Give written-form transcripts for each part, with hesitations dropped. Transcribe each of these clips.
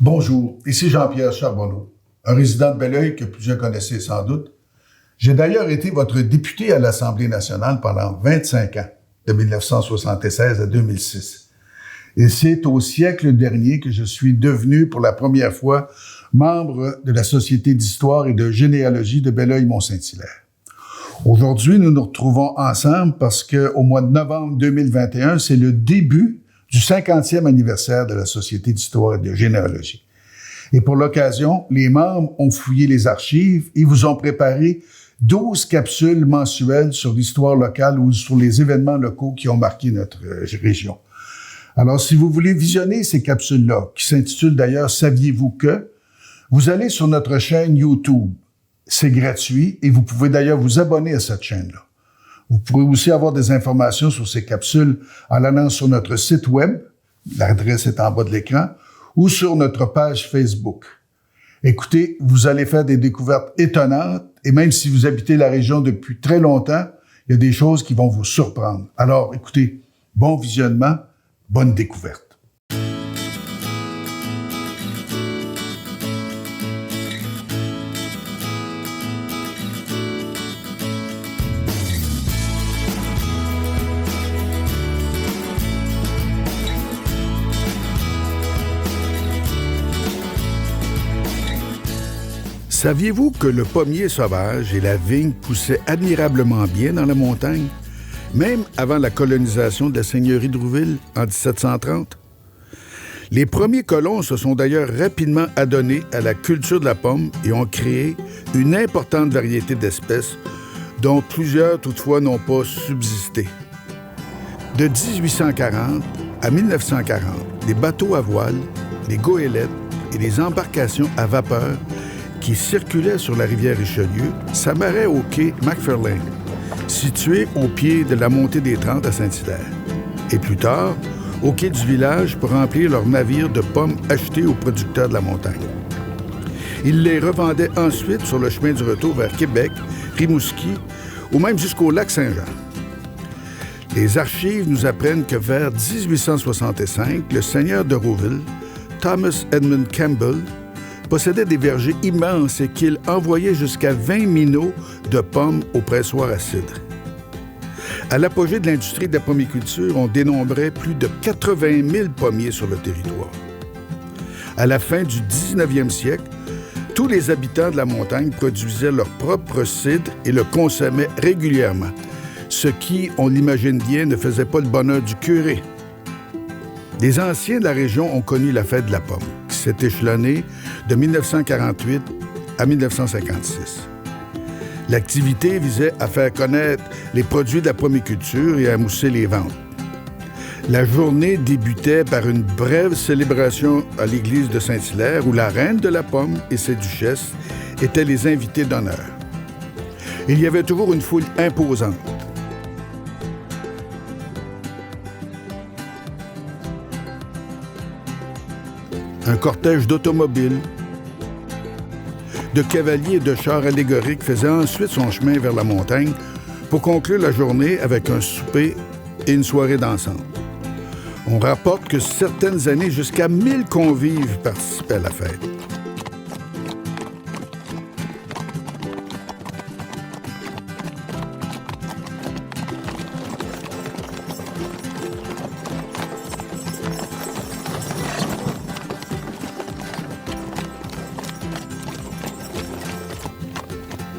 Bonjour, ici Jean-Pierre Charbonneau, un résident de Belleuil que plusieurs connaissez sans doute. J'ai d'ailleurs été votre député à l'Assemblée nationale pendant 25 ans, de 1976 à 2006. Et c'est au siècle dernier que je suis devenu pour la première fois membre de la Société d'histoire et de généalogie de Belleuil-Mont-Saint-Hilaire. Aujourd'hui, nous nous retrouvons ensemble parce qu'au mois de novembre 2021, c'est le début du 50e anniversaire de la Société d'histoire et de généalogie. Et pour l'occasion, les membres ont fouillé les archives et vous ont préparé 12 capsules mensuelles sur l'histoire locale ou sur les événements locaux qui ont marqué notre région. Alors, si vous voulez visionner ces capsules-là, qui s'intitulent d'ailleurs « Saviez-vous que ?», vous allez sur notre chaîne YouTube. C'est gratuit et vous pouvez d'ailleurs vous abonner à cette chaîne-là. Vous pourrez aussi avoir des informations sur ces capsules en allant sur notre site web, l'adresse est en bas de l'écran, ou sur notre page Facebook. Écoutez, vous allez faire des découvertes étonnantes et même si vous habitez la région depuis très longtemps, il y a des choses qui vont vous surprendre. Alors, écoutez, bon visionnement, bonne découverte. Saviez-vous que le pommier sauvage et la vigne poussaient admirablement bien dans la montagne, même avant la colonisation de la seigneurie de Rouville en 1730? Les premiers colons se sont d'ailleurs rapidement adonnés à la culture de la pomme et ont créé une importante variété d'espèces, dont plusieurs toutefois n'ont pas subsisté. De 1840 à 1940, les bateaux à voile, les goélettes et les embarcations à vapeur qui circulait sur la rivière Richelieu s'amarrait au quai McFarlane, situé au pied de la montée des Trentes à Saint-Hilaire. Et plus tard, au quai du village pour remplir leurs navires de pommes achetés aux producteurs de la montagne. Ils les revendaient ensuite sur le chemin du retour vers Québec, Rimouski ou même jusqu'au lac Saint-Jean. Les archives nous apprennent que vers 1865, le seigneur de Rouville, Thomas Edmund Campbell, possédait des vergers immenses et qu'il envoyait jusqu'à 20 minots de pommes au pressoir à cidre. À l'apogée de l'industrie de la pommiculture, on dénombrait plus de 80 000 pommiers sur le territoire. À la fin du 19e siècle, tous les habitants de la montagne produisaient leur propre cidre et le consommaient régulièrement, ce qui, on l'imagine bien, ne faisait pas le bonheur du curé. Les anciens de la région ont connu la fête de la pomme, qui s'est échelonnée de 1948 à 1956. L'activité visait à faire connaître les produits de la pommiculture et à mousser les ventes. La journée débutait par une brève célébration à l'église de Saint-Hilaire où la reine de la pomme et ses duchesses étaient les invités d'honneur. Il y avait toujours une foule imposante. Un cortège d'automobiles, de cavaliers et de chars allégoriques faisait ensuite son chemin vers la montagne pour conclure la journée avec un souper et une soirée dansante. On rapporte que certaines années, jusqu'à 1000 convives participaient à la fête.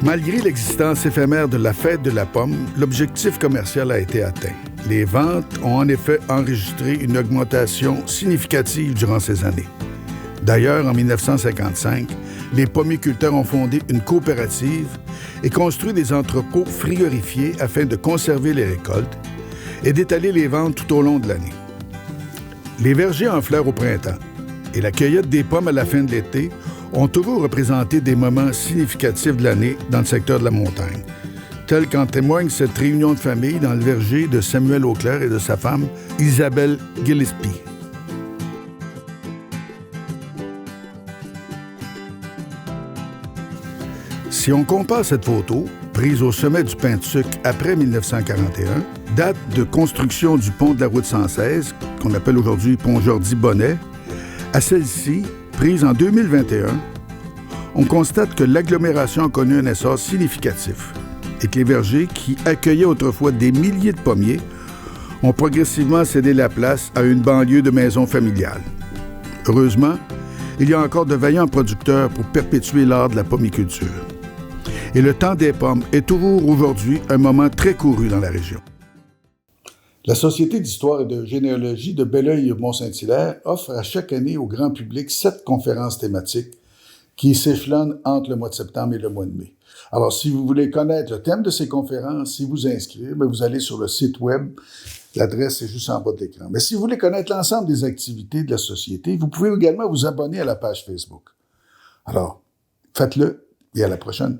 Malgré l'existence éphémère de la fête de la pomme, l'objectif commercial a été atteint. Les ventes ont en effet enregistré une augmentation significative durant ces années. D'ailleurs, en 1955, les pommiculteurs ont fondé une coopérative et construit des entrepôts frigorifiés afin de conserver les récoltes et d'étaler les ventes tout au long de l'année. Les vergers en fleurs au printemps et la cueillette des pommes à la fin de l'été ont toujours représenté des moments significatifs de l'année dans le secteur de la montagne, tel qu'en témoigne cette réunion de famille dans le verger de Samuel Auclair et de sa femme, Isabelle Gillespie. Si on compare cette photo, prise au sommet du Pin de Sucre après 1941, date de construction du pont de la route 116, qu'on appelle aujourd'hui pont Jordi-Bonnet, à celle-ci, prise en 2021, on constate que l'agglomération a connu un essor significatif et que les vergers, qui accueillaient autrefois des milliers de pommiers, ont progressivement cédé la place à une banlieue de maisons familiales. Heureusement, il y a encore de vaillants producteurs pour perpétuer l'art de la pommiculture. Et le temps des pommes est toujours aujourd'hui un moment très couru dans la région. La Société d'histoire et de généalogie de Belleuil-Mont-Saint-Hilaire offre à chaque année au grand public 7 conférences thématiques qui s'échelonnent entre le mois de septembre et le mois de mai. Alors, si vous voulez connaître le thème de ces conférences, si vous inscrire, vous allez sur le site web. L'adresse est juste en bas de l'écran. Mais si vous voulez connaître l'ensemble des activités de la Société, vous pouvez également vous abonner à la page Facebook. Alors, faites-le et à la prochaine.